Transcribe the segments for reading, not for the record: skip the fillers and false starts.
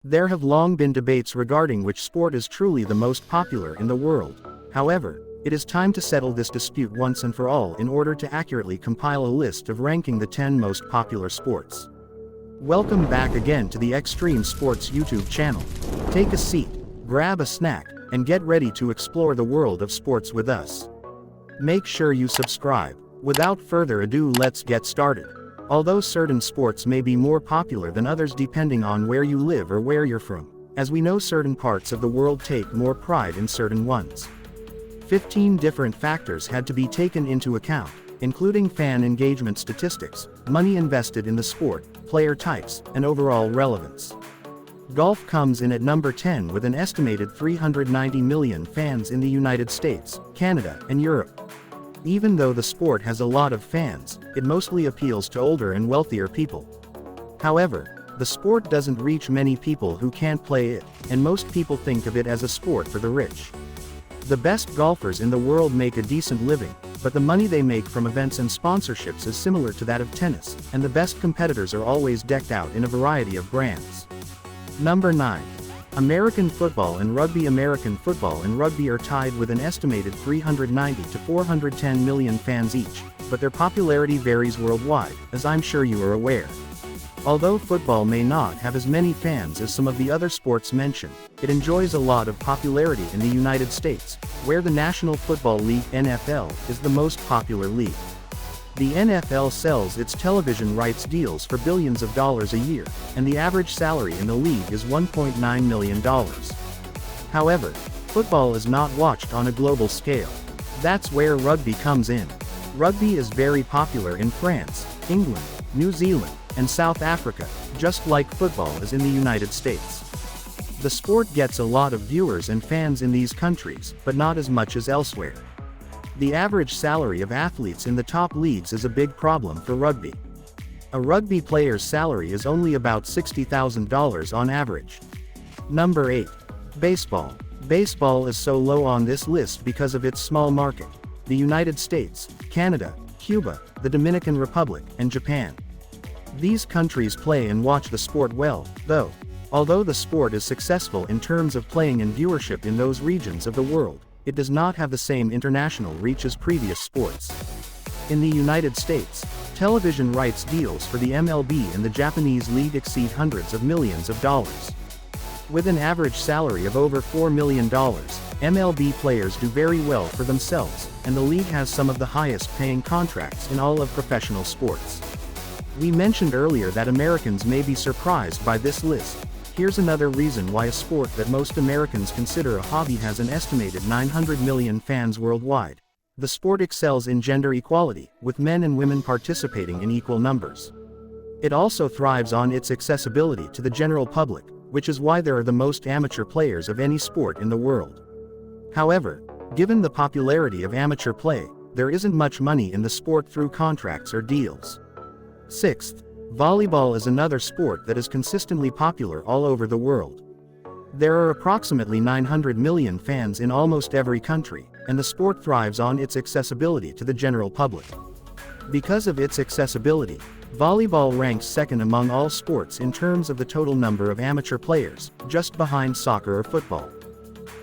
There have long been debates regarding which sport is truly the most popular in the world. However, it is time to settle this dispute once and for all in order to accurately compile a list of ranking the 10 most popular sports. Welcome back again to the Extreme Sports YouTube channel. Take a seat, grab a snack, and get ready to explore the world of sports with us. Make sure you subscribe. Without further ado, let's get started. Although certain sports may be more popular than others depending on where you live or where you're from, as we know certain parts of the world take more pride in certain ones. 15 different factors had to be taken into account, including fan engagement statistics, money invested in the sport, player types, and overall relevance. Golf comes in at number 10 with an estimated 390 million fans in the United States, Canada, and Europe. Even though the sport has a lot of fans, it mostly appeals to older and wealthier people. However, the sport doesn't reach many people who can't play it, and most people think of it as a sport for the rich. The best golfers in the world make a decent living, but the money they make from events and sponsorships is similar to that of tennis, and the best competitors are always decked out in a variety of brands. Number 9. American football and rugby. American football and rugby are tied with an estimated 390 to 410 million fans each, but their popularity varies worldwide, as I'm sure you are aware. Although football may not have as many fans as some of the other sports mentioned, it enjoys a lot of popularity in the United States, where the National Football League (NFL) is the most popular league. The NFL sells its television rights deals for billions of dollars a year, and the average salary in the league is $1.9 million. However, football is not watched on a global scale. That's where rugby comes in. Rugby is very popular in France, England, New Zealand, and South Africa, just like football is in the United States. The sport gets a lot of viewers and fans in these countries, but not as much as elsewhere. The average salary of athletes in the top leagues is a big problem for rugby. A rugby player's salary is only about $60,000 on average. Number 8. Baseball. Baseball is so low on this list because of its small market. The United States, Canada, Cuba, the Dominican Republic, and Japan. These countries play and watch the sport well, though. Although the sport is successful in terms of playing and viewership in those regions of the world, it does not have the same international reach as previous sports. In the United States, television rights deals for the MLB and the Japanese League exceed hundreds of millions of dollars. With an average salary of over $4 million, MLB players do very well for themselves, and the league has some of the highest paying contracts in all of professional sports. We mentioned earlier that Americans may be surprised by this list. Here's another reason why a sport that most Americans consider a hobby has an estimated 900 million fans worldwide. The sport excels in gender equality, with men and women participating in equal numbers. It also thrives on its accessibility to the general public, which is why there are the most amateur players of any sport in the world. However, given the popularity of amateur play, there isn't much money in the sport through contracts or deals. 6th. Volleyball is another sport that is consistently popular all over the world. There are approximately 900 million fans in almost every country, and the sport thrives on its accessibility to the general public. Because of its accessibility, volleyball ranks second among all sports in terms of the total number of amateur players, just behind soccer or football.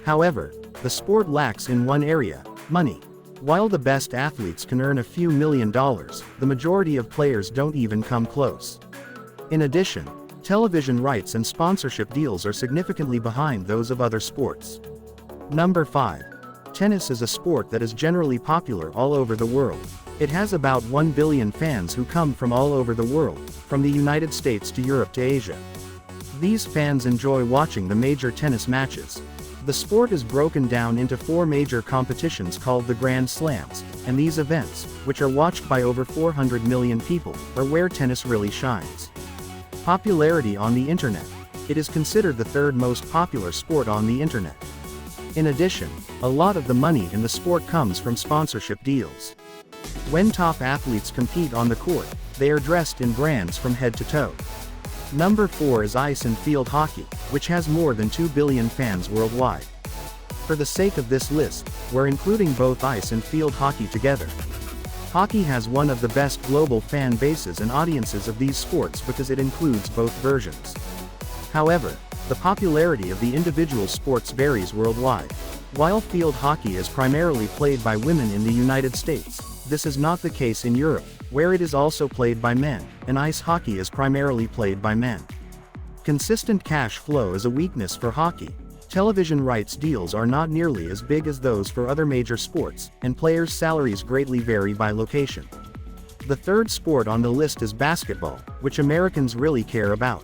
However, the sport lacks in one area: money. While the best athletes can earn a few $1 million, the majority of players don't even come close. In addition, television rights and sponsorship deals are significantly behind those of other sports. Number 5. Tennis is a sport that is generally popular all over the world. It has about 1 billion fans who come from all over the world, from the United States to Europe to Asia. These fans enjoy watching the major tennis matches. The sport is broken down into 4 major competitions called the Grand Slams, and these events, which are watched by over 400 million people, are where tennis really shines. Popularity on the internet. It is considered the third most popular sport on the internet. In addition, a lot of the money in the sport comes from sponsorship deals. When top athletes compete on the court, they are dressed in brands from head to toe. Number 4 is ice and field hockey, which has more than 2 billion fans worldwide. For the sake of this list, we're including both ice and field hockey together. Hockey has one of the best global fan bases and audiences of these sports because it includes both versions. However, The popularity of the individual sports varies worldwide. While field hockey is primarily played by women in the United States, this is not the case in Europe, where it is also played by men, and ice hockey is primarily played by men. Consistent cash flow is a weakness for hockey. Television rights deals are not nearly as big as those for other major sports, and players' salaries greatly vary by location. The third sport on the list is basketball, which Americans really care about.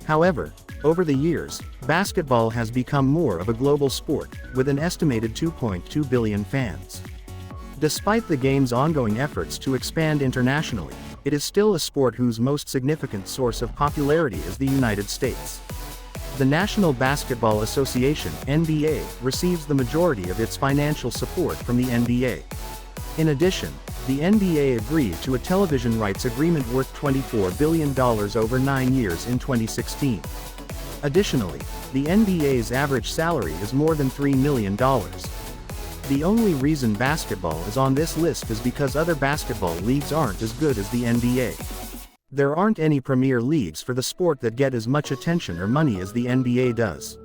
However, over the years, basketball has become more of a global sport, with an estimated 2.2 billion fans. Despite the game's ongoing efforts to expand internationally, it is still a sport whose most significant source of popularity is the United States. The National Basketball Association (NBA) receives the majority of its financial support from the NBA. In addition, the NBA agreed to a television rights agreement worth $24 billion over 9 years in 2016. Additionally, the NBA's average salary is more than $3 million. The only reason basketball is on this list is because other basketball leagues aren't as good as the NBA. There aren't any premier leagues for the sport that get as much attention or money as the NBA does.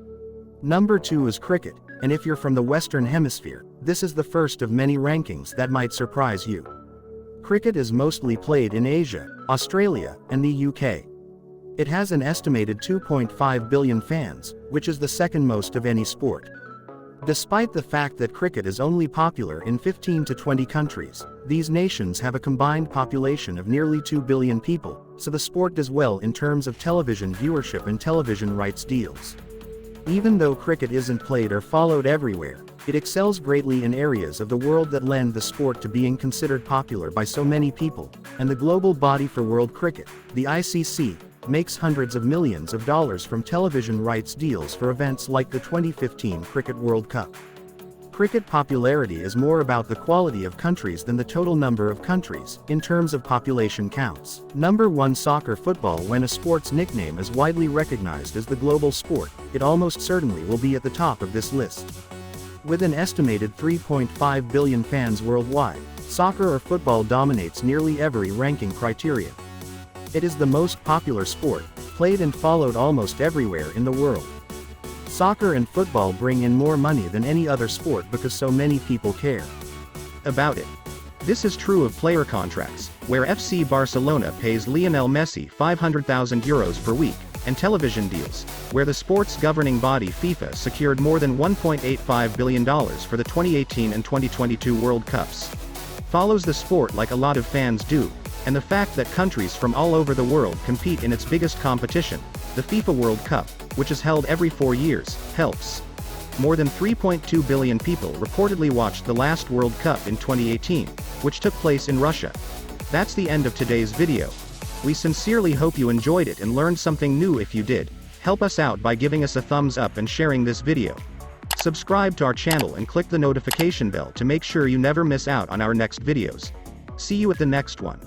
Number 2 is cricket, and if you're from the Western Hemisphere, this is the first of many rankings that might surprise you. Cricket is mostly played in Asia, Australia, and the UK. It has an estimated 2.5 billion fans, which is the second most of any sport. Despite the fact that cricket is only popular in 15 to 20 countries, these nations have a combined population of nearly 2 billion people, so the sport does well in terms of television viewership and television rights deals. Even though cricket isn't played or followed everywhere, it excels greatly in areas of the world that lend the sport to being considered popular by so many people, and the global body for world cricket, the ICC, makes hundreds of millions of dollars from television rights deals for events like the 2015 Cricket World Cup. Cricket popularity is more about the quality of countries than the total number of countries, in terms of population counts. Number 1 Soccer. Football. When a sport's nickname is widely recognized as the global sport, it almost certainly will be at the top of this list. With an estimated 3.5 billion fans worldwide, soccer or football dominates nearly every ranking criterion. It is the most popular sport, played and followed almost everywhere in the world. Soccer and football bring in more money than any other sport because so many people care about it. This is true of player contracts, where FC Barcelona pays Lionel Messi €500,000 per week, and television deals, where the sport's governing body FIFA secured more than $1.85 billion for the 2018 and 2022 World Cups. Follows the sport like a lot of fans do, and the fact that countries from all over the world compete in its biggest competition, the FIFA World Cup, which is held every 4 years, helps. More than 3.2 billion people reportedly watched the last World Cup in 2018, which took place in Russia. That's the end of today's video. We sincerely hope you enjoyed it and learned something new. If you did, help us out by giving us a thumbs up and sharing this video. Subscribe to our channel and click the notification bell to make sure you never miss out on our next videos. See you at the next one.